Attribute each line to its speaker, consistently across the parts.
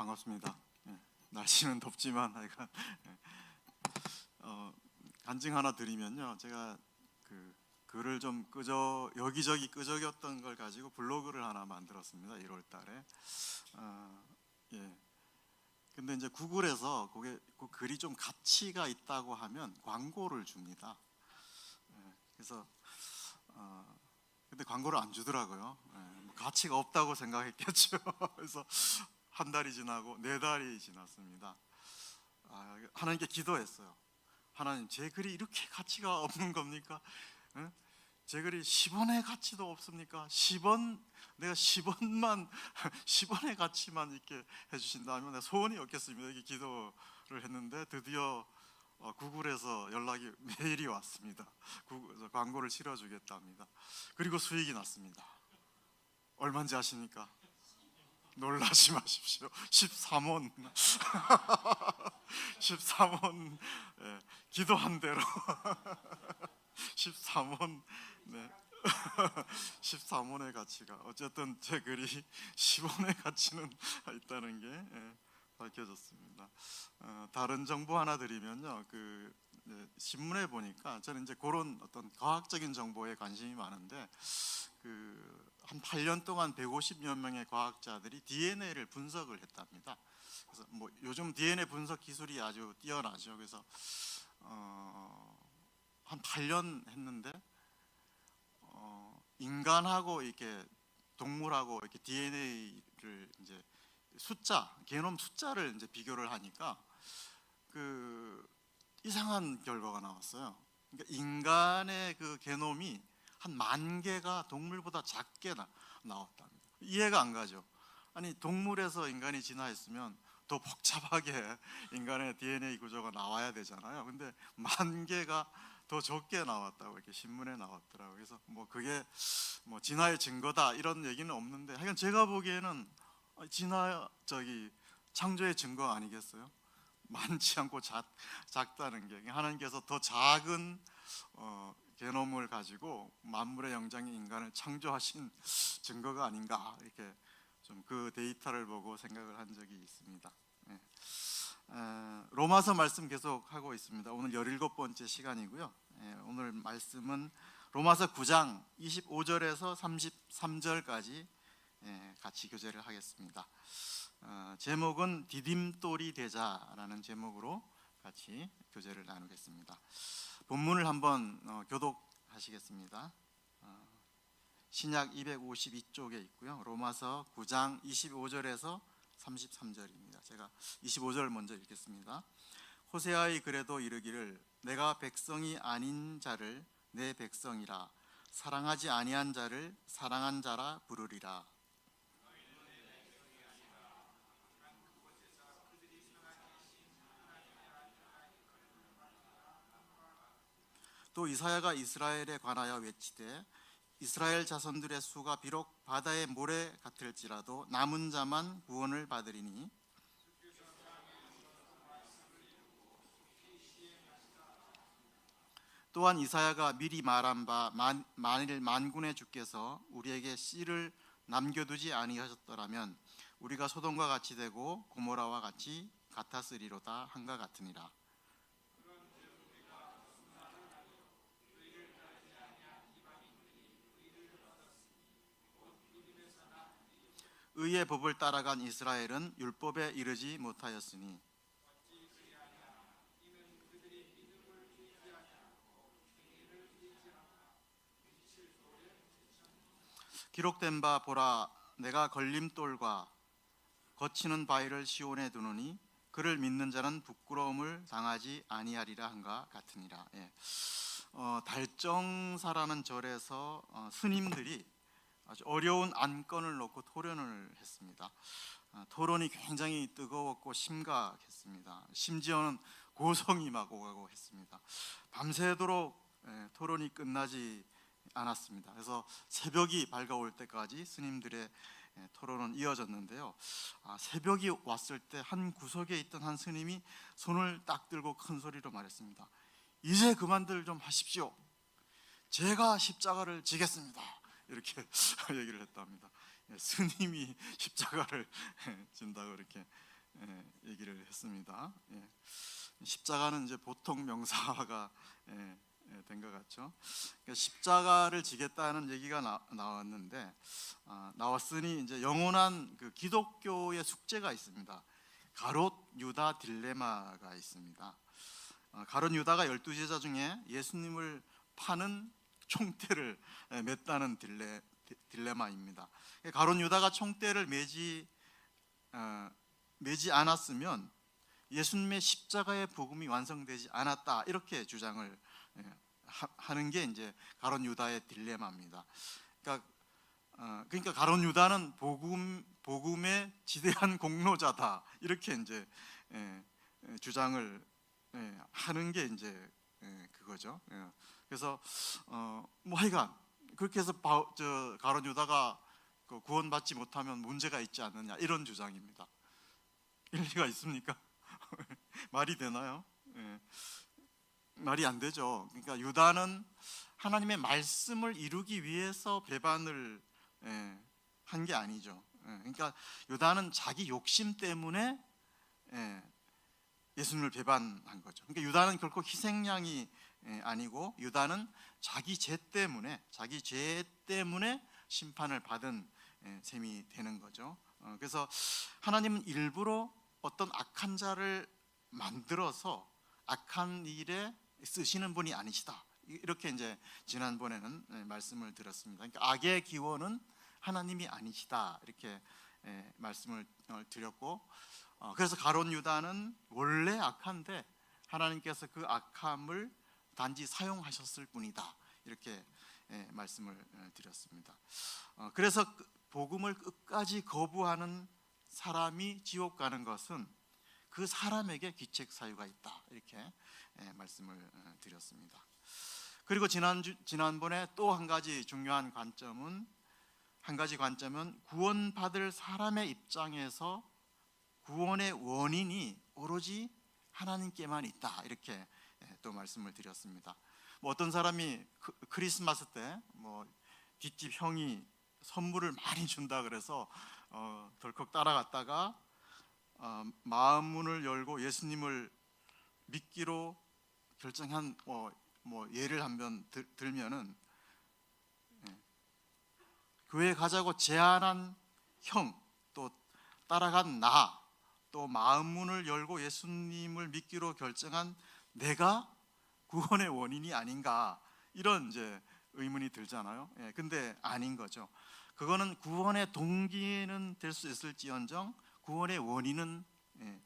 Speaker 1: 반갑습니다. 날씨는 덥지만 하여간 간증 하나 드리면요, 제가 그 글을 좀 여기저기 끄적였던 걸 가지고 블로그를 하나 만들었습니다. 1월 달에. 예. 근데 이제 구글에서 그 글이 좀 가치가 있다고 하면 광고를 줍니다. 그래서 근데 광고를 안 주더라고요. 뭐 가치가 없다고 생각했겠죠. 그래서 한 달이 지나고 4달이 지났습니다. 하나님께 기도했어요. 하나님, 제 글이 이렇게 가치가 없는 겁니까? 제 글이 10원의 가치도 없습니까? 10원, 내가 10원만 10원의 가치만 있게 해주신다면 내가 소원이 없겠습니다. 이렇게 기도를 했는데 드디어 구글에서 연락이 메일이 왔습니다. 구글에서 광고를 실어주겠답니다. 그리고 수익이 났습니다. 얼마인지 아십니까? 놀라지 마십시오. 13원 13원. 기도한 대로 13원. 네. 13원의 가치가, 어쨌든 제 글이 10원의 가치는 있다는 게 밝혀졌습니다. 다른 정보 하나 드리면요, 신문에 보니까 저는 이제 그런 어떤 과학적인 정보에 관심이 많은데 한 8년 동안 150여 명의 과학자들이 DNA를 분석을 했답니다. 그래서 뭐 요즘 DNA 분석 기술이 아주 뛰어나죠. 그래서 한 8년 했는데 인간하고 이렇게 동물하고 이렇게 DNA를 이제 게놈 숫자를 이제 비교를 하니까 이상한 결과가 나왔어요. 그러니까 인간의 그 게놈이 한 10,000개가 동물보다 작게 나왔답니다. 이해가 안 가죠. 아니, 동물에서 인간이 진화했으면 더 복잡하게 인간의 DNA 구조가 나와야 되잖아요. 근데 10,000개가 더 적게 나왔다고 이렇게 신문에 나왔더라고요. 그래서 뭐 그게 뭐 진화의 증거다 이런 얘기는 없는데, 하여간 제가 보기에는 창조의 증거 아니겠어요? 많지 않고 작다는 게, 하나님께서 더 작은 게놈을 가지고 만물의 영장인 인간을 창조하신 증거가 아닌가, 이렇게 좀 그 데이터를 보고 생각을 한 적이 있습니다. 로마서 말씀 계속 하고 있습니다. 오늘 17번째 시간이고요. 오늘 말씀은 로마서 9장 25절에서 33절까지 같이 교제를 하겠습니다. 제목은 디딤돌이 되자라는 제목으로 같이 교제를 나누겠습니다. 본문을 한번 교독하시겠습니다. 신약 252쪽에 있고요. 로마서 9장 25절에서 33절입니다. 제가 25절 먼저 읽겠습니다. 호세아의 글에도 이르기를 내가 백성이 아닌 자를 내 백성이라, 사랑하지 아니한 자를 사랑한 자라 부르리라. 또 이사야가 이스라엘에 관하여 외치되 이스라엘 자손들의 수가 비록 바다의 모래 같을지라도 남은 자만 구원을 받으리니, 또한 이사야가 미리 말한 바 만일 만군의 주께서 우리에게 씨를 남겨두지 아니하셨더라면 우리가 소돔과 같이 되고 고모라와 같이 같았으리로다 한가 같으니라. 의의 법을 따라간 이스라엘은 율법에 이르지 못하였으니, 기록된 바 보라, 내가 걸림돌과 거치는 바위를 시온에 두노니 그를 믿는 자는 부끄러움을 당하지 아니하리라 한가 같으니라. 달정사라는 절에서 스님들이 아주 어려운 안건을 놓고 토론을 했습니다. 토론이 굉장히 뜨거웠고 심각했습니다. 심지어는 고성이 막 오가고 했습니다. 밤새도록 토론이 끝나지 않았습니다. 그래서 새벽이 밝아올 때까지 스님들의 토론은 이어졌는데요. 새벽이 왔을 때 한 구석에 있던 한 스님이 손을 딱 들고 큰 소리로 말했습니다. 이제 그만들 좀 하십시오. 제가 십자가를 지겠습니다. 이렇게 얘기를 했답니다. 스님이 십자가를 진다고 이렇게 얘기를 했습니다. 십자가는 이제 보통 명사가 된 것 같죠. 그러니까 십자가를 지겠다는 얘기가 나왔는데 나왔으니 이제 영원한 그 기독교의 숙제가 있습니다. 가롯 유다 딜레마가 있습니다. 가롯 유다가 12제자 중에 예수님을 파는 총대를 맸다는 딜레마입니다. 가롯 유다가 총대를 매지 않았으면 예수님의 십자가의 복음이 완성되지 않았다, 이렇게 주장을 하는 게 이제 가롯 유다의 딜레마입니다. 그러니까 가롯 유다는 복음의 지대한 공로자다, 이렇게 이제 주장을 하는 게 이제 그거죠. 그래서 뭐 하여간 그렇게 해서 가롯 유다가 구원받지 못하면 문제가 있지 않느냐, 이런 주장입니다. 일리가 있습니까? 말이 되나요? 말이 안 되죠. 그러니까 유다는 하나님의 말씀을 이루기 위해서 배반을 한 게 아니죠. 그러니까 유다는 자기 욕심 때문에 예수님을 배반한 거죠. 그러니까 유다는 결코 희생양이 아니고 유다는 자기 죄 때문에 심판을 받은 셈이 되는 거죠. 그래서 하나님은 일부러 어떤 악한 자를 만들어서 악한 일에 쓰시는 분이 아니시다, 이렇게 이제 지난번에는 말씀을 드렸습니다. 그러니까 악의 기원은 하나님이 아니시다, 이렇게 말씀을 드렸고, 그래서 가롯 유다는 원래 악한데 하나님께서 그 악함을 단지 사용하셨을 뿐이다, 이렇게 말씀을 드렸습니다. 그래서 복음을 끝까지 거부하는 사람이 지옥 가는 것은 그 사람에게 귀책 사유가 있다, 이렇게 말씀을 드렸습니다. 그리고 지난번에 또 한 가지 중요한 관점은 구원받을 사람의 입장에서 구원의 원인이 오로지 하나님께만 있다, 이렇게 또 말씀을 드렸습니다. 뭐 어떤 사람이 크리스마스 때 뭐 뒷집 형이 선물을 많이 준다 그래서 덜컥 따라갔다가 마음 문을 열고 예수님을 믿기로 결정한 뭐 예를 한번 들면은 교회 가자고 제안한 형, 또 따라간 나, 또 마음 문을 열고 예수님을 믿기로 결정한 내가 구원의 원인이 아닌가, 이런 이제 의문이 들잖아요. 근데 아닌 거죠. 그거는 구원의 동기는 될 수 있을지언정 구원의 원인은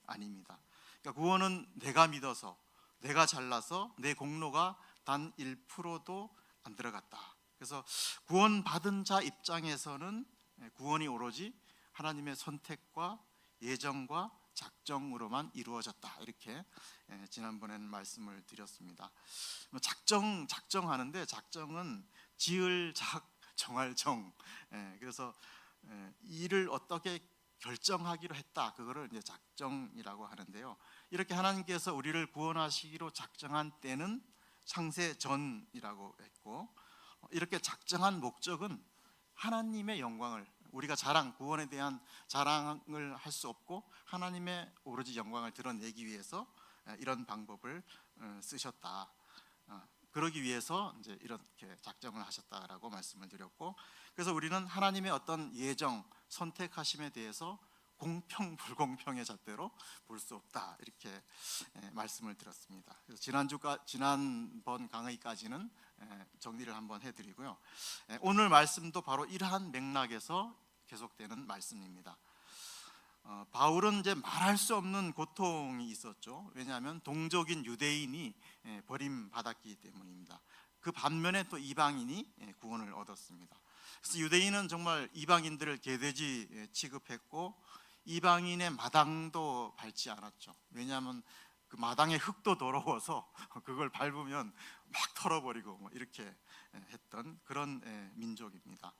Speaker 1: 아닙니다. 그러니까 구원은 내가 믿어서, 내가 잘나서 내 공로가 단 1%도 안 들어갔다. 그래서 구원받은 자 입장에서는 구원이 오로지 하나님의 선택과 예정과 작정으로만 이루어졌다, 이렇게 지난번에는 말씀을 드렸습니다. 작정하는데 작정은 지을 작, 정할 정. 그래서 일을 어떻게 결정하기로 했다, 그거를 이제 작정이라고 하는데요. 이렇게 하나님께서 우리를 구원하시기로 작정한 때는 창세 전이라고 했고, 이렇게 작정한 목적은 하나님의 영광을, 우리가 구원에 대한 자랑을 할 수 없고 하나님의 오로지 영광을 드러내기 위해서 이런 방법을 쓰셨다. 그러기 위해서 이제 이렇게 작정을 하셨다라고 말씀을 드렸고, 그래서 우리는 하나님의 어떤 예정, 선택하심에 대해서 공평 불공평의 잣대로 볼 수 없다, 이렇게 말씀을 드렸습니다. 그래서 지난번 강의까지는 정리를 한번 해드리고요. 오늘 말씀도 바로 이러한 맥락에서 계속되는 말씀입니다. 바울은 이제 말할 수 없는 고통이 있었죠. 왜냐하면 동족인 유대인이 버림받았기 때문입니다. 그 반면에 또 이방인이 구원을 얻었습니다. 그래서 유대인은 정말 이방인들을 개돼지 취급했고 이방인의 마당도 밟지 않았죠. 왜냐하면 그 마당의 흙도 더러워서 그걸 밟으면 막 털어버리고 뭐 이렇게 했던 그런 민족입니다.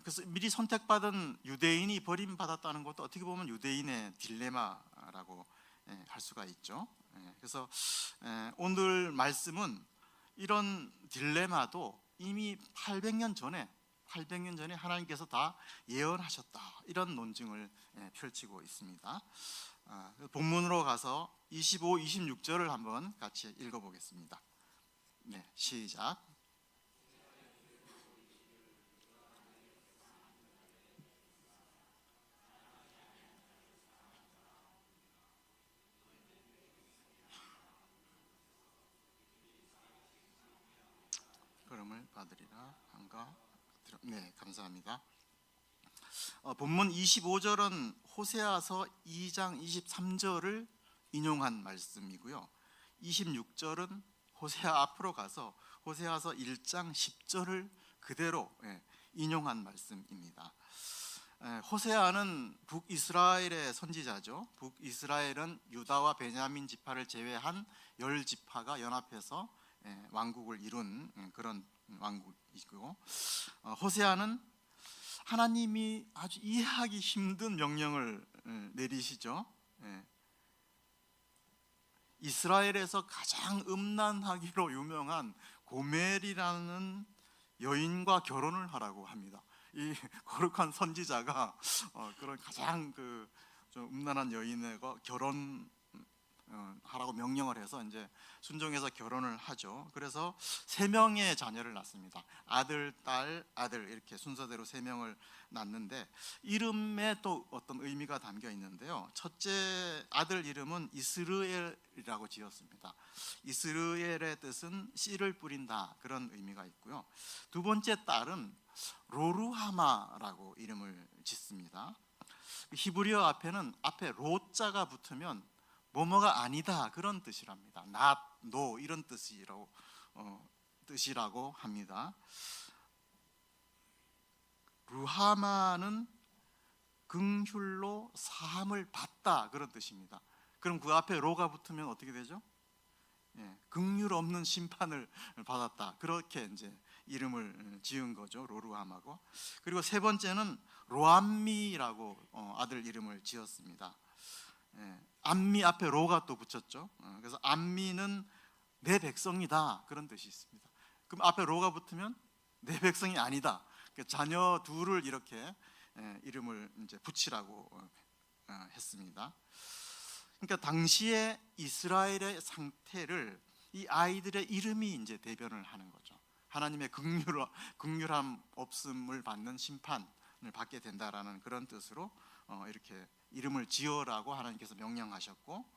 Speaker 1: 그래서 미리 선택받은 유대인이 버림받았다는 것도 어떻게 보면 유대인의 딜레마라고 할 수가 있죠. 그래서 오늘 말씀은 이런 딜레마도 이미 800년 전에 800년 전에 하나님께서 다 예언하셨다, 이런 논증을 펼치고 있습니다. 본문으로 가서 25, 26절을 한번 같이 읽어보겠습니다. 네, 시작. 걸음을 받으리라 한가. 네, 감사합니다. 본문 25절은 호세아서 2장 23절을 인용한 말씀이고요. 26절은 호세아 앞으로 가서 호세아서 1장 10절을 그대로 인용한 말씀입니다. 호세아는 북이스라엘의 선지자죠. 북이스라엘은 유다와 베냐민 지파를 제외한 10지파가 연합해서 왕국을 이룬 그런 왕국이고, 호세아는 하나님이 아주 이해하기 힘든 명령을 내리시죠. 이스라엘에서 가장 음란하기로 유명한 고멜이라는 여인과 결혼을 하라고 합니다. 이 거룩한 선지자가 그런 가장 좀 음란한 여인과 결혼 하라고 명령을 해서 이제 순종해서 결혼을 하죠. 그래서 3명의 자녀를 낳습니다. 아들, 딸, 아들, 이렇게 순서대로 3명을 낳는데 이름에 또 어떤 의미가 담겨 있는데요. 첫째 아들 이름은 이스르엘이라고 지었습니다. 이스르엘의 뜻은 씨를 뿌린다, 그런 의미가 있고요. 두 번째 딸은 로루하마라고 이름을 짓습니다. 히브리어 앞에는 앞에 로자가 붙으면 뭐뭐가 아니다, 그런 뜻이랍니다. not, no, 이런 뜻이라고 합니다. 루하마는 긍휼로 사함을 받다, 그런 뜻입니다. 그럼 그 앞에 로가 붙으면 어떻게 되죠? 긍휼 없는 심판을 받았다, 그렇게 이제 이름을 지은 거죠. 로루함하고. 그리고 세 번째는 로암미라고 아들 이름을 지었습니다. 암미 앞에 로가 또 붙였죠. 그래서 암미는 내 백성이다, 그런 뜻이 있습니다. 그럼 앞에 로가 붙으면 내 백성이 아니다. 자녀 둘을 이렇게 이름을 이제 붙이라고 했습니다. 그러니까 당시에 이스라엘의 상태를 이 아이들의 이름이 이제 대변을 하는 거죠. 하나님의 긍휼함 없음을 받는 심판을 받게 된다라는 그런 뜻으로 이렇게 이름을 지어라고 하나님께서 명령하셨고,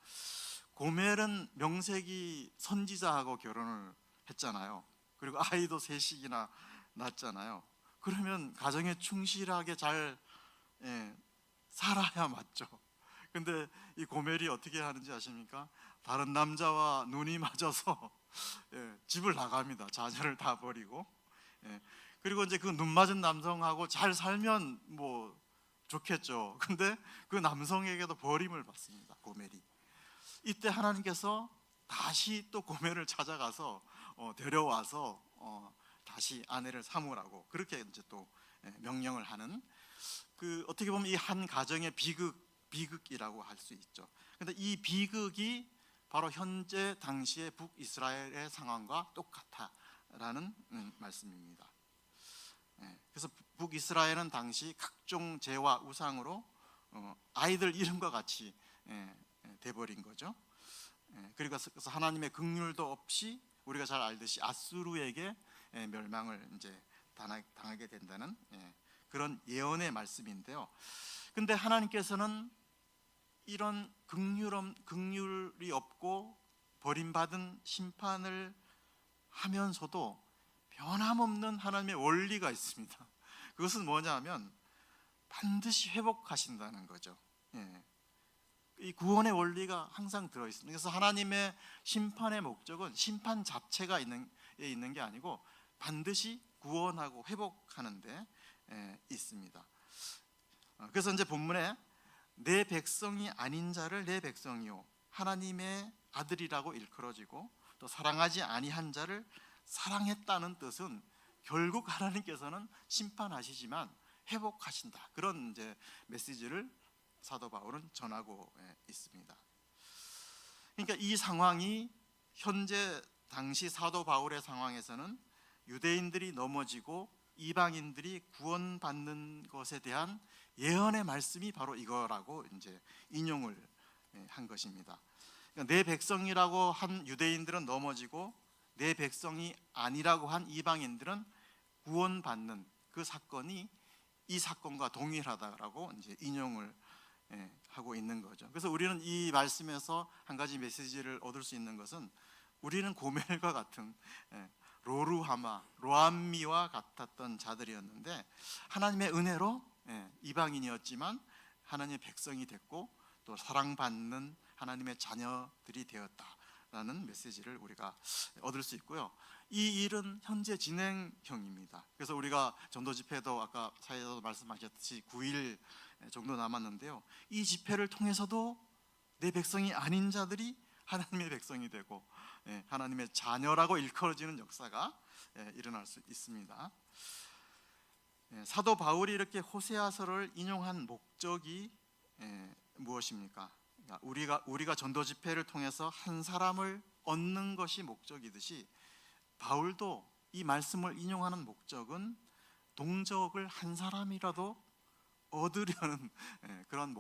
Speaker 1: 고멜은 명색이 선지자하고 결혼을 했잖아요. 그리고 아이도 3씩이나 낳았잖아요. 그러면 가정에 충실하게 잘 살아야 맞죠. 근데 이 고멜이 어떻게 하는지 아십니까? 다른 남자와 눈이 맞아서 집을 나갑니다. 자녀를 다 버리고. 그리고 이제 그 눈 맞은 남성하고 잘 살면 뭐 좋겠죠. 근데 그 남성에게도 버림을 받습니다, 고멜이. 이때 하나님께서 다시 또 고멜을 찾아가서 데려와서 다시 아내를 삼으라고 그렇게 이제 또 명령을 하는, 어떻게 보면 이 한 가정의 비극이라고 할 수 있죠. 근데 이 비극이 바로 현재 당시의 북이스라엘의 상황과 똑같다라는 말씀입니다. 그래서 북이스라엘은 당시 각종 제와 우상으로 아이들 이름과 같이 돼버린 거죠. 그래서 하나님의 긍휼도 없이 우리가 잘 알듯이 아수르에게 멸망을 이제 당하게 된다는 그런 예언의 말씀인데요. 근데 하나님께서는 이런 긍휼이 없고 버림받은 심판을 하면서도 변함없는 하나님의 원리가 있습니다. 그것은 뭐냐면 반드시 회복하신다는 거죠. 이 구원의 원리가 항상 들어있습니다. 그래서 하나님의 심판의 목적은 심판 자체가 있는 게 아니고 반드시 구원하고 회복하는 데 있습니다. 그래서 이제 본문에 내 백성이 아닌 자를 내 백성이요 하나님의 아들이라고 일컬어지고, 또 사랑하지 아니한 자를 사랑했다는 뜻은 결국 하나님께서는 심판하시지만 회복하신다, 그런 이제 메시지를 사도 바울은 전하고 있습니다. 그러니까 이 상황이 현재 당시 사도 바울의 상황에서는 유대인들이 넘어지고 이방인들이 구원받는 것에 대한 예언의 말씀이 바로 이거라고 이제 인용을 한 것입니다. 그러니까 내 백성이라고 한 유대인들은 넘어지고 내 백성이 아니라고 한 이방인들은 구원받는 그 사건이 이 사건과 동일하다라고 이제 인용을 하고 있는 거죠. 그래서 우리는 이 말씀에서 한 가지 메시지를 얻을 수 있는 것은 우리는 고멜과 같은 로루하마, 로암미와 같았던 자들이었는데 하나님의 은혜로 이방인이었지만 하나님의 백성이 됐고 또 사랑받는 하나님의 자녀들이 되었다라는 메시지를 우리가 얻을 수 있고요. 이 일은 현재 진행형입니다. 그래서 우리가 전도 집회도 아까 사회자도 말씀하셨듯이 9일 정도 남았는데요. 이 집회를 통해서도 내 백성이 아닌 자들이 하나님의 백성이 되고 하나님의 자녀라고 일컬어지는 역사가 일어날 수 있습니다. 사도 바울이 이렇게 호세아서를 인용한 목적이 무엇입니까? 우리가 전도 집회를 통해서 한 사람을 얻는 것이 목적이듯이 바울도 이 말씀을 인용하는 목적은 동족을 한 사람이라도 얻으려는 그런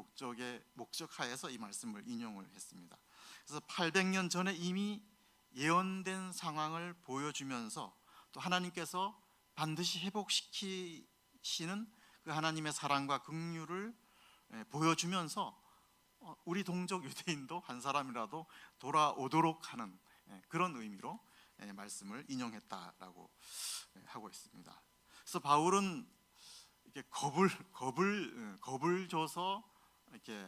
Speaker 1: 목적하에서 이 말씀을 인용을 했습니다. 그래서 800년 전에 이미 예언된 상황을 보여주면서 또 하나님께서 반드시 회복시키시는 그 하나님의 사랑과 긍휼을 보여주면서 우리 동족 유대인도 한 사람이라도 돌아오도록 하는 그런 의미로 말씀을 인용했다라고 하고 있습니다. 그래서 바울은 이렇게 겁을 줘서 이렇게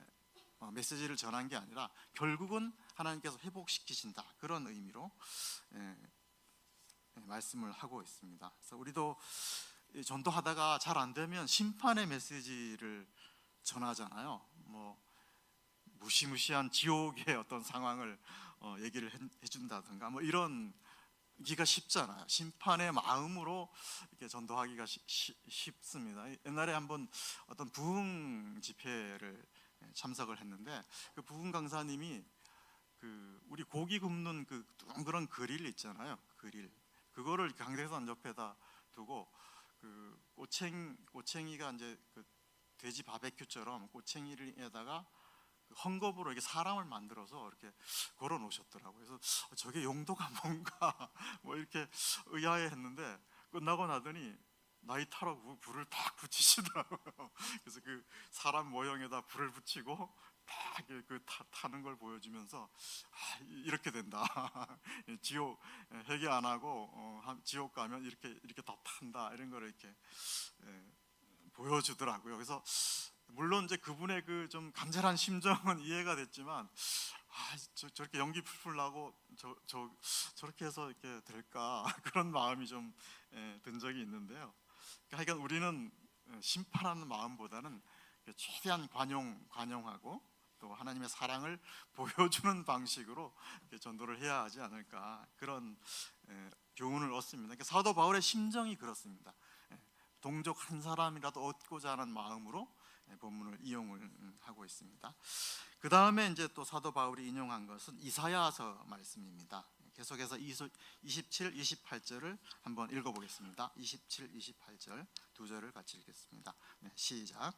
Speaker 1: 메시지를 전한 게 아니라 결국은 하나님께서 회복시키신다 그런 의미로 말씀을 하고 있습니다. 그래서 우리도 전도하다가 잘 안 되면 심판의 메시지를 전하잖아요. 뭐 무시무시한 지옥의 어떤 상황을 얘기를 해준다든가 뭐 이런 기가 쉽잖아요. 심판의 마음으로 이렇게 전도하기가 쉽습니다. 옛날에 한번 어떤 부흥 집회를 참석을 했는데 그 부흥 강사님이 그 우리 고기 굽는 그 둥그런 그릴 있잖아요. 그릴 그거를 강대상 옆에다 두고 그 꼬챙이가 이제 그 돼지 바베큐처럼 꼬챙이에다가 헝겊으로 이렇게 사람을 만들어서 이렇게 걸어 놓으셨더라고요. 그래서 저게 용도가 뭔가 뭐 이렇게 의아해했는데 끝나고 나더니 나이타로 불을 딱 붙이시더라고요. 그래서 그 사람 모형에다 불을 붙이고 딱 그 타는 걸 보여주면서 이렇게 된다. 지옥 회개 안 하고 지옥 가면 이렇게 다 탄다 이런 거를 이렇게 보여주더라고요. 그래서 물론 이제 그분의 그 좀 간절한 심정은 이해가 됐지만 저렇게 연기 풀풀 나고 저렇게 해서 이렇게 될까 그런 마음이 좀 든 적이 있는데요. 그러니까 우리는 심판하는 마음보다는 최대한 관용하고 또 하나님의 사랑을 보여주는 방식으로 전도를 해야 하지 않을까 그런 교훈을 얻습니다. 그러니까 사도 바울의 심정이 그렇습니다. 동족 한 사람이라도 얻고자 하는 마음으로 본문을 이용을 하고 있습니다. 그 다음에 이제 또 사도 바울이 인용한 것은 이사야서 말씀입니다. 계속해서 27, 28절을 한번 읽어보겠습니다. 27, 28절 두 절을 같이 읽겠습니다. 시작.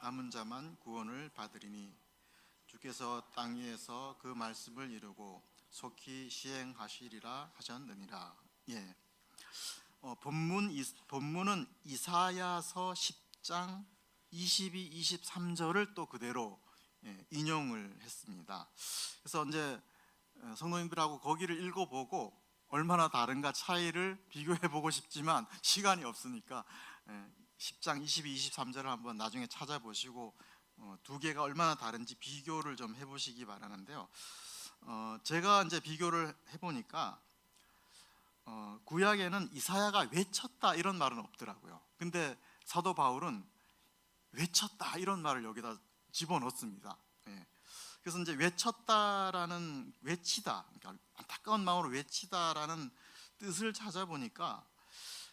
Speaker 1: 남은 자만 구원을 받으리니 주께서 땅 위에서 그 말씀을 이루고 속히 시행하시리라 하셨느니라. 예. 본문은 이사야서 10장 22, 23절을 또 그대로 인용을 했습니다. 그래서 이제 성도님들하고 거기를 읽어보고 얼마나 다른가 차이를 비교해보고 싶지만 시간이 없으니까 10장 22, 23절을 한번 나중에 찾아보시고 두 개가 얼마나 다른지 비교를 좀 해보시기 바라는데요. 제가 이제 비교를 해보니까 구약에는 이사야가 외쳤다 이런 말은 없더라고요. 근데 사도 바울은 외쳤다 이런 말을 여기다 집어넣습니다. 그래서 이제 외치다, 그러니까 안타까운 마음으로 외치다라는 뜻을 찾아보니까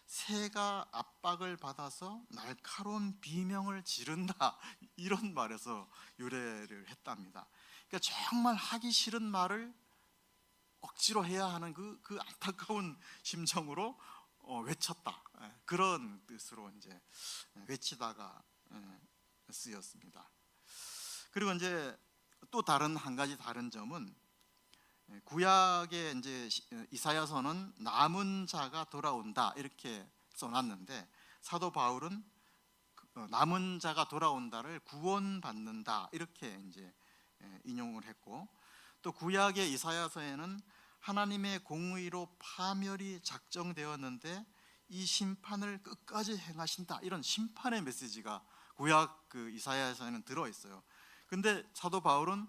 Speaker 1: 새가 압박을 받아서 날카로운 비명을 지른다 이런 말에서 유래를 했답니다. 그러니까 정말 하기 싫은 말을 억지로 해야 하는 그 안타까운 심정으로 외쳤다. 그런 뜻으로 이제 외치다가 쓰였습니다. 그리고 이제 또 한 가지 다른 점은 구약의 이제 이사야서는 남은 자가 돌아온다 이렇게 써놨는데 사도 바울은 남은 자가 돌아온다를 구원받는다 이렇게 이제 인용을 했고, 또 구약의 이사야서에는 하나님의 공의로 파멸이 작정되었는데 이 심판을 끝까지 행하신다 이런 심판의 메시지가 구약 그 이사야서에는 들어 있어요. 근데 사도 바울은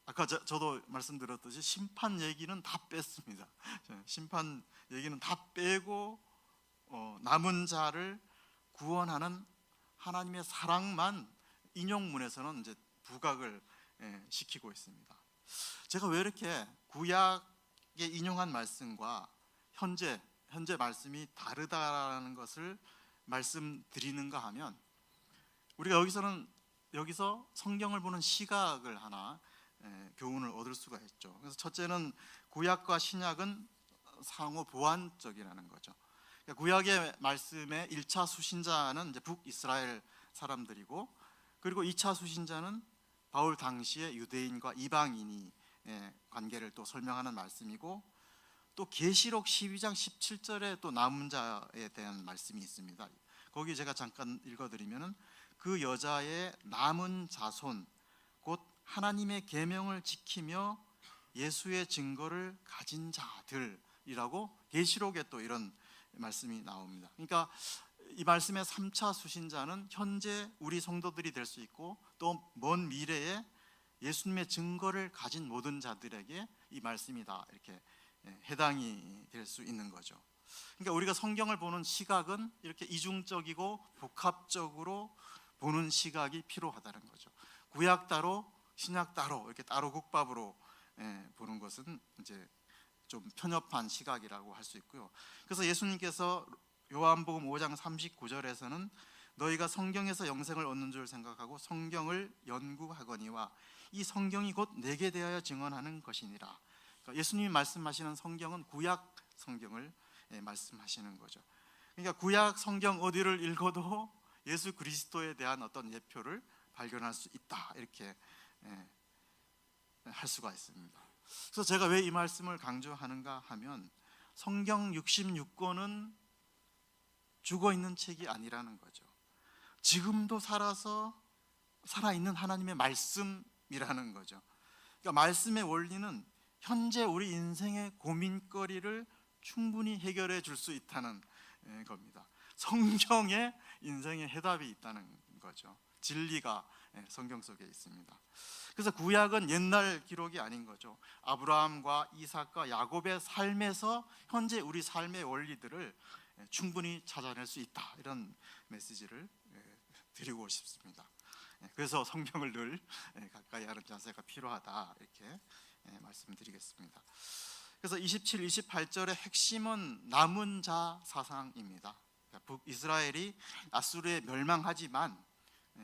Speaker 1: 아까 저도 말씀드렸듯이 심판 얘기는 다 뺐습니다. 심판 얘기는 다 빼고 남은 자를 구원하는 하나님의 사랑만 인용문에서는 이제 부각을 시키고 있습니다. 제가 왜 이렇게 구약에 인용한 말씀과 현재 말씀이 다르다라는 것을 말씀드리는가 하면, 우리가 여기서 성경을 보는 시각을 하나 교훈을 얻을 수가 있죠. 그래서 첫째는 구약과 신약은 상호 보완적이라는 거죠. 그러니까 구약의 말씀의 1차 수신자는 이제 북이스라엘 사람들이고, 그리고 2차 수신자는 바울 당시의 유대인과 이방인이 관계를 또 설명하는 말씀이고, 또 계시록 12장 17절에 또 남은 자에 대한 말씀이 있습니다. 거기 제가 잠깐 읽어드리면은 그 여자의 남은 자손 곧 하나님의 계명을 지키며 예수의 증거를 가진 자들이라고 계시록에 또 이런 말씀이 나옵니다. 그러니까 이 말씀의 3차 수신자는 현재 우리 성도들이 될 수 있고, 또 먼 미래에 예수님의 증거를 가진 모든 자들에게 이 말씀이 다 이렇게 해당이 될 수 있는 거죠. 그러니까 우리가 성경을 보는 시각은 이렇게 이중적이고 복합적으로 보는 시각이 필요하다는 거죠. 구약 따로 신약 따로 이렇게 따로 국밥으로 보는 것은 이제 좀 편협한 시각이라고 할 수 있고요. 그래서 예수님께서 요한복음 5장 39절에서는 너희가 성경에서 영생을 얻는 줄 생각하고 성경을 연구하거니와 이 성경이 곧 내게 대하여 증언하는 것이니라. 그러니까 예수님이 말씀하시는 성경은 구약 성경을 말씀하시는 거죠. 그러니까 구약 성경 어디를 읽어도 예수 그리스도에 대한 어떤 예표를 발견할 수 있다 이렇게 할 수가 있습니다. 그래서 제가 왜 이 말씀을 강조하는가 하면, 성경 66권은 죽어있는 책이 아니라는 거죠. 지금도 살아있는 하나님의 말씀이라는 거죠. 그러니까 말씀의 원리는 현재 우리 인생의 고민거리를 충분히 해결해 줄 수 있다는 겁니다. 성경에 인생의 해답이 있다는 거죠. 진리가 성경 속에 있습니다. 그래서 구약은 옛날 기록이 아닌 거죠. 아브라함과 이삭과 야곱의 삶에서 현재 우리 삶의 원리들을 충분히 찾아낼 수 있다 이런 메시지를 드리고 싶습니다. 그래서 성경을 늘 가까이 하는 자세가 필요하다 이렇게 말씀드리겠습니다. 그래서 27, 28절의 핵심은 남은 자 사상입니다. 북이스라엘이 아수르에 멸망하지만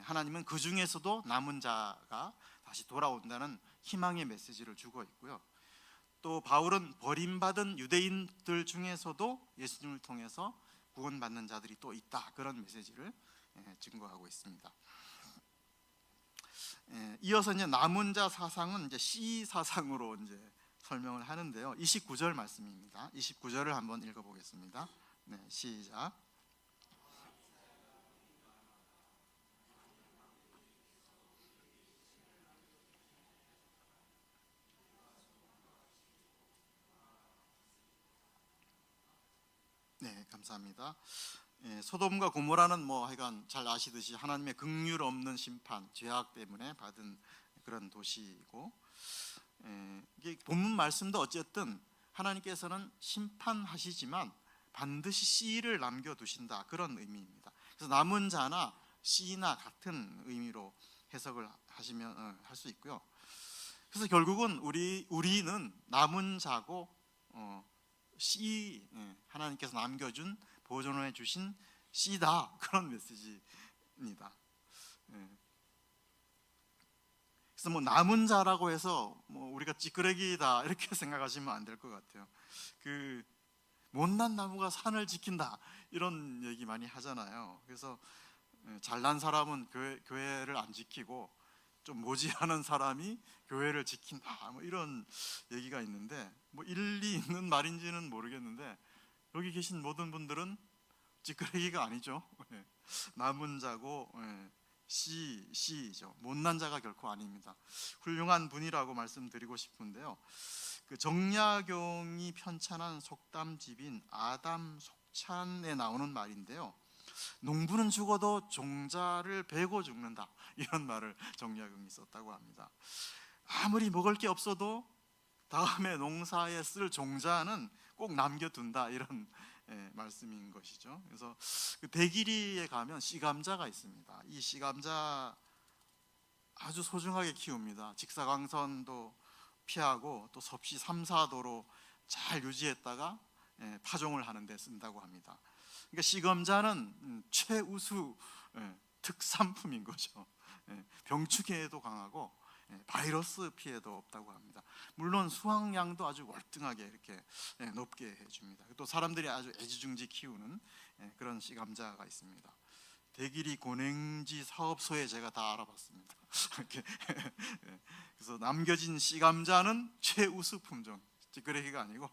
Speaker 1: 하나님은 그 중에서도 남은 자가 다시 돌아온다는 희망의 메시지를 주고 있고요. 또 바울은 버림받은 유대인들 중에서도 예수님을 통해서 구원받는 자들이 또 있다 그런 메시지를 증거하고 있습니다. 이어서 이제 남은 자 사상은 이제 씨 사상으로 이제 설명을 하는데요. 29절 말씀입니다. 29절을 한번 읽어보겠습니다. 네, 시작. 네, 감사합니다. 소돔과 고모라는 하여간 잘 아시듯이 하나님의 긍휼 없는 심판, 죄악 때문에 받은 그런 도시이고, 이게 본문 말씀도 어쨌든 하나님께서는 심판하시지만 반드시 씨를 남겨두신다 그런 의미입니다. 그래서 남은 자나 씨나 같은 의미로 해석을 하시면 할 수 있고요. 그래서 결국은 우리는 남은 자고 씨, 하나님께서 남겨준 보존해 주신 씨다 그런 메시지입니다. 그래서 뭐 남은 자라고 해서 뭐 우리가 찌끄레기다 이렇게 생각하시면 안 될 것 같아요. 그 못난 나무가 산을 지킨다 이런 얘기 많이 하잖아요. 그래서 잘난 사람은 교회를 안 지키고 좀 모지하는 사람이 교회를 지킨다 뭐 이런 얘기가 있는데 뭐 일리 있는 말인지는 모르겠는데 여기 계신 모든 분들은 찌끄레기가 아니죠. 남은 자고 씨죠. 못난 자가 결코 아닙니다. 훌륭한 분이라고 말씀드리고 싶은데요. 그 정약용이 편찬한 속담집인 아담 속찬에 나오는 말인데요. 농부는 죽어도 종자를 베고 죽는다 이런 말을 정약용이 썼다고 합니다. 아무리 먹을 게 없어도 다음에 농사에 쓸 종자는 꼭 남겨둔다 이런 말씀인 것이죠. 그래서 그 대길이에 가면 씨감자가 있습니다. 이 씨감자 아주 소중하게 키웁니다. 직사광선도 피하고 또 섭씨 3, 4도로 잘 유지했다가 파종을 하는 데 쓴다고 합니다. 그러니까 씨감자는 최우수 특산품인 거죠. 병충해에도 강하고 바이러스 피해도 없다고 합니다. 물론 수확량도 아주 월등하게 이렇게 높게 해줍니다. 또 사람들이 아주 애지중지 키우는 그런 씨감자가 있습니다. 대길이 고냉지 사업소에 제가 다 알아봤습니다. 그래서 남겨진 씨감자는 최우수 품종, 찌끄레기가 아니고,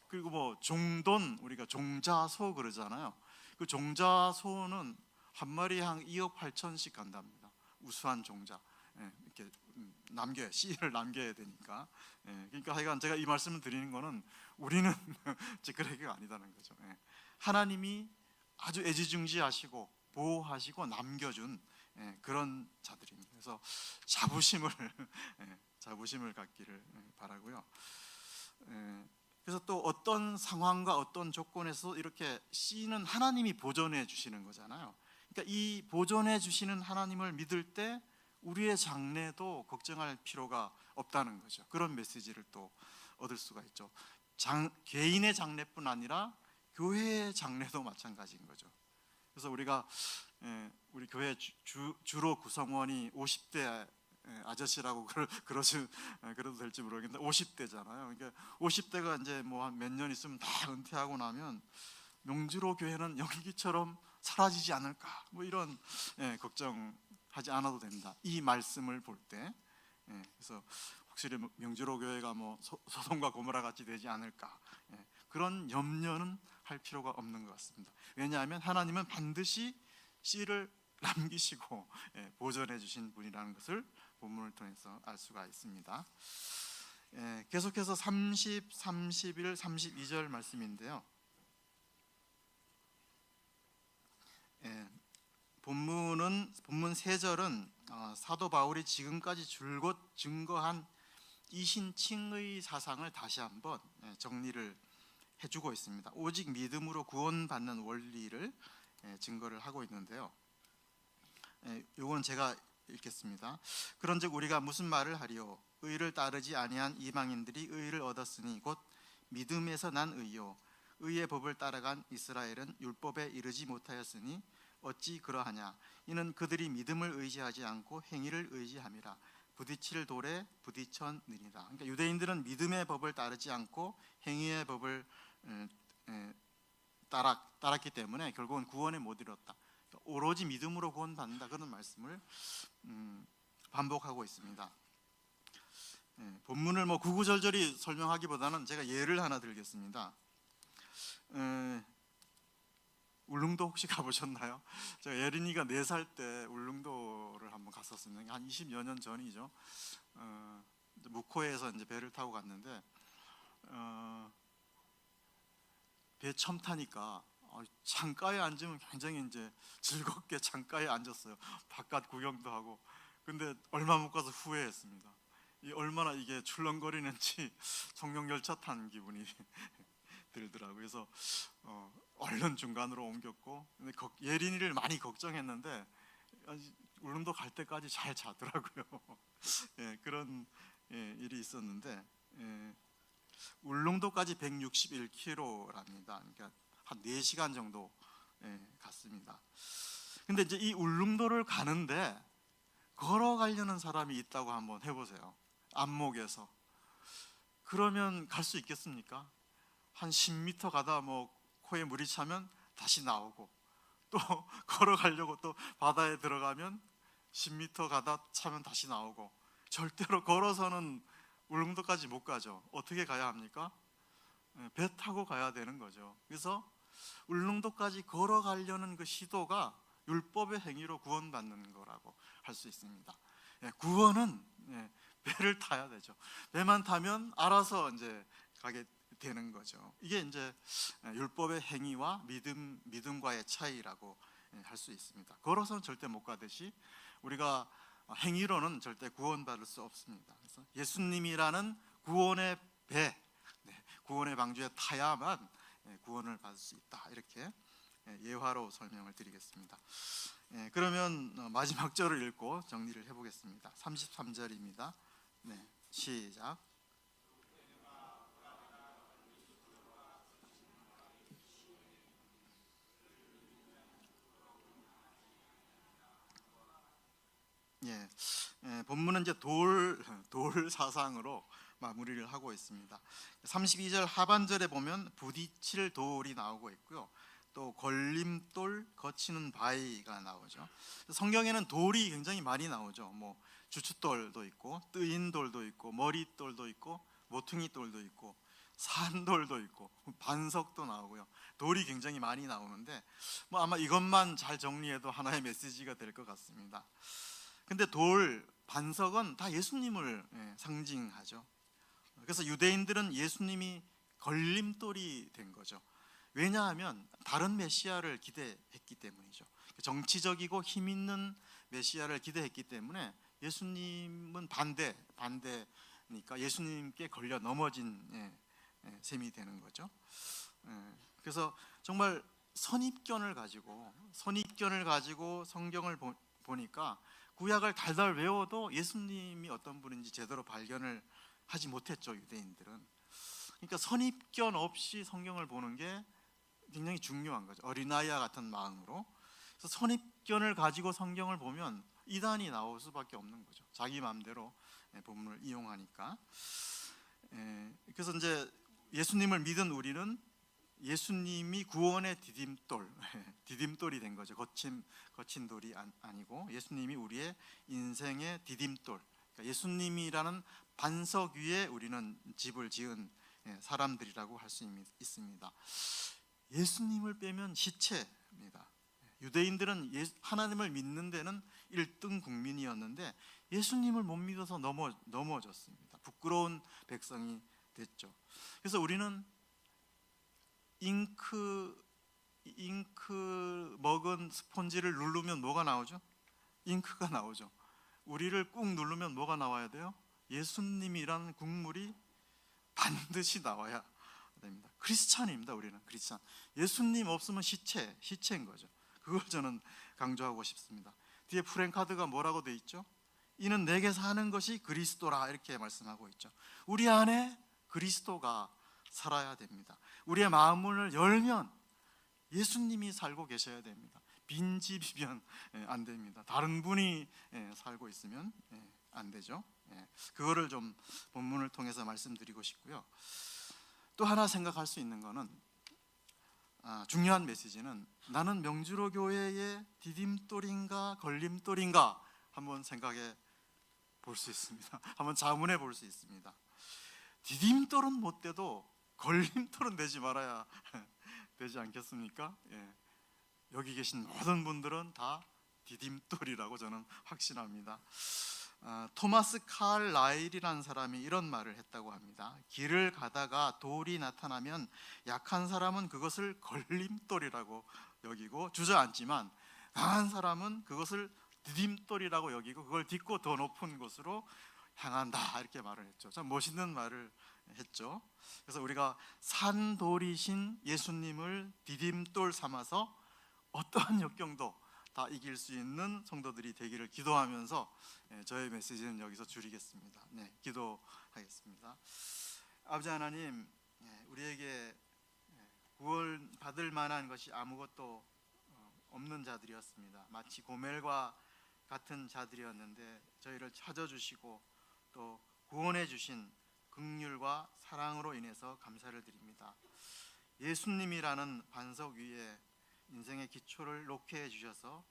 Speaker 1: 그리고 뭐 종돈 우리가 종자소 그러잖아요. 그 종자소는 한 마리에 한 2억 8천씩 간답니다. 우수한 종자. 이렇게 남겨야 씨를 남겨야 되니까. 그러니까 하여간 제가 이 말씀을 드리는 거는 우리는 찌끄레기가 아니다는 거죠. 하나님이 아주 애지중지하시고 보호하시고 남겨준 그런 자들입니다. 그래서 자부심을 갖기를 바라고요. 그래서 또 어떤 상황과 어떤 조건에서 이렇게 씨는 하나님이 보존해 주시는 거잖아요. 그러니까 이 보존해 주시는 하나님을 믿을 때 우리의 장래도 걱정할 필요가 없다는 거죠. 그런 메시지를 또 얻을 수가 있죠. 개인의 장래뿐 아니라 교회의 장래도 마찬가지인 거죠. 그래서 우리가 우리 교회 주로 구성원이 50대 아저씨라고 그래도 될지 모르겠는데 50대잖아요. 그러니까 50대가 이제 뭐 한 몇 년 있으면 다 은퇴하고 나면 명주로 교회는 영기처럼 사라지지 않을까 뭐 이런 걱정하지 않아도 된다. 이 말씀을 볼 때 그래서 확실히 명주로 교회가 뭐 소돔과 고모라 같이 되지 않을까 그런 염려는 할 필요가 없는 것 같습니다. 왜냐하면 하나님은 반드시 씨를 남기시고 보존해 주신 분이라는 것을 본문을 통해서 알 수가 있습니다. 계속해서 30, 31, 32절 말씀인데요. 본문 3절은 사도 바울이 지금까지 줄곧 증거한 이신칭의 사상을 다시 한번 정리를 해주고 있습니다. 오직 믿음으로 구원받는 원리를 증거를 하고 있는데요. 이건 제가 읽겠습니다. 그런즉 우리가 무슨 말을 하리요? 의를 따르지 아니한 이방인들이 의를 얻었으니 곧 믿음에서 난 의요. 의의 법을 따라간 이스라엘은 율법에 이르지 못하였으니 어찌 그러하냐? 이는 그들이 믿음을 의지하지 않고 행위를 의지함이라. 부딪힐 돌에 부딪혔느니라. 그러니까 유대인들은 믿음의 법을 따르지 않고 행위의 법을 따랐기 때문에 결국은 구원에 못 이뤘다. 오로지 믿음으로 구원받는다 그런 말씀을 반복하고 있습니다. 본문을 뭐 구구절절히 설명하기보다는 제가 예를 하나 들겠습니다. 울릉도 혹시 가보셨나요? 제가 예린이가 4살 때 울릉도를 한번 갔었습니다. 한 20여 년 전이죠. 묵호에서 이제 배를 타고 갔는데 배 처음 타니까 창가에 앉으면 굉장히 이제 즐겁게 창가에 앉았어요. 바깥 구경도 하고. 근데 얼마 못 가서 후회했습니다. 얼마나 이게 출렁거리는지 청룡열차 탄 기분이 들더라고요. 그래서 얼른 중간으로 옮겼고, 근데 예린이를 많이 걱정했는데 울릉도 갈 때까지 잘 자더라고요. 그런 일이 있었는데 울릉도까지 161km랍니다. 그러니까 한 4시간 정도 갔습니다. 근데 이제 이 울릉도를 가는데 걸어가려는 사람이 있다고 한번 해보세요. 안목에서. 그러면 갈 수 있겠습니까? 한 10m 가다 뭐 코에 물이 차면 다시 나오고, 또 걸어가려고 또 바다에 들어가면 10m 가다 차면 다시 나오고, 절대로 걸어서는 울릉도까지 못 가죠. 어떻게 가야 합니까? 배 타고 가야 되는 거죠. 그래서 울릉도까지 걸어가려는 그 시도가 율법의 행위로 구원받는 거라고 할 수 있습니다. 구원은 배를 타야 되죠. 배만 타면 알아서 이제 가게 되는 거죠. 이게 이제 율법의 행위와 믿음과의 차이라고 할 수 있습니다. 걸어서는 절대 못 가듯이 우리가 행위로는 절대 구원받을 수 없습니다. 그래서 예수님이라는 구원의 배, 구원의 방주에 타야만 구원을 받을 수 있다, 이렇게 예화로 설명을 드리겠습니다. 그러면 마지막 절을 읽고 정리를 해보겠습니다. 33절입니다. 시작. 본문은 이제 돌 사상으로 마무리를 하고 있습니다. 32절 하반절에 보면 부딪힐 돌이 나오고 있고요. 또 걸림돌, 거치는 바위가 나오죠. 성경에는 돌이 굉장히 많이 나오죠. 뭐 주춧돌도 있고, 뜨인 돌도 있고, 머릿돌도 있고, 모퉁이 돌도 있고, 산돌도 있고, 반석도 나오고요. 돌이 굉장히 많이 나오는데 뭐 아마 이것만 잘 정리해도 하나의 메시지가 될 것 같습니다. 근데 돌, 반석은 다 예수님을 상징하죠. 그래서 유대인들은 예수님이 걸림돌이 된 거죠. 왜냐하면 다른 메시아를 기대했기 때문이죠. 정치적이고 힘 있는 메시아를 기대했기 때문에 예수님은 반대니까 예수님께 걸려 넘어진 셈이 되는 거죠. 그래서 정말 선입견을 가지고 성경을 보니까 구약을 달달 외워도 예수님이 어떤 분인지 제대로 발견을 하지 못했죠, 유대인들은. 그러니까 선입견 없이 성경을 보는 게 굉장히 중요한 거죠. 어린아이와 같은 마음으로. 그래서 선입견을 가지고 성경을 보면 이단이 나올 수밖에 없는 거죠. 자기 마음대로 본문을 이용하니까. 그래서 이제 예수님을 믿은 우리는 예수님이 구원의 디딤돌이 된 거죠. 거친 돌이 아니고 예수님이 우리의 인생의 디딤돌. 그러니까 예수님이라는 반석 위에 우리는 집을 지은 사람들이라고 할 수 있습니다. 예수님을 빼면 시체입니다. 유대인들은 하나님을 믿는 데는 1등 국민이었는데 예수님을 못 믿어서 넘어졌습니다. 부끄러운 백성이 됐죠. 그래서 우리는 잉크 먹은 스폰지를 누르면 뭐가 나오죠? 잉크가 나오죠. 우리를 꾹 누르면 뭐가 나와야 돼요? 예수님이라는 국물이 반드시 나와야 됩니다. 크리스찬입니다. 우리는 크리스찬. 예수님 없으면 시체인 거죠. 그걸 저는 강조하고 싶습니다. 뒤에 프랭카드가 뭐라고 돼 있죠? 이는 내게 사는 것이 그리스도라, 이렇게 말씀하고 있죠. 우리 안에 그리스도가 살아야 됩니다. 우리의 마음을 열면 예수님이 살고 계셔야 됩니다. 빈집이면 안 됩니다. 다른 분이 살고 있으면 안 되죠. 그거를 좀 본문을 통해서 말씀드리고 싶고요. 또 하나 생각할 수 있는 거는 중요한 메시지는 나는 명주로 교회의 디딤돌인가 걸림돌인가 한번 생각해 볼 수 있습니다. 한번 자문해 볼 수 있습니다. 디딤돌은 못 돼도 걸림돌은 되지 말아야 되지 않겠습니까? 여기 계신 모든 분들은 다 디딤돌이라고 저는 확신합니다. 토마스 칼 라일이라는 사람이 이런 말을 했다고 합니다. 길을 가다가 돌이 나타나면 약한 사람은 그것을 걸림돌이라고 여기고 주저앉지만 강한 사람은 그것을 디딤돌이라고 여기고 그걸 딛고 더 높은 곳으로 향한다, 이렇게 말을 했죠. 참 멋있는 말을 했죠. 그래서 우리가 산돌이신 예수님을 디딤돌 삼아서 어떠한 역경도 다 이길 수 있는 성도들이 되기를 기도하면서 저의 메시지는 여기서 줄이겠습니다. 기도하겠습니다. 아버지 하나님, 우리에게 구원 받을 만한 것이 아무것도 없는 자들이었습니다. 마치 고멜과 같은 자들이었는데 저희를 찾아주시고 또 구원해 주신 긍휼과 사랑으로 인해서 감사를 드립니다. 예수님이라는 반석 위에 인생의 기초를 놓게 해 주셔서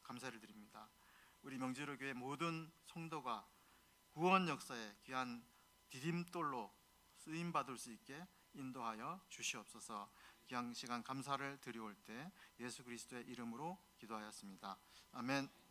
Speaker 1: 감사를 드립니다. 우리 명지로 교회 모든 성도가 구원 역사에 귀한 디딤돌로 쓰임 받을 수 있게 인도하여 주시옵소서. 귀한 시간 감사를 드리올 때 예수 그리스도의 이름으로 기도하였습니다. 아멘.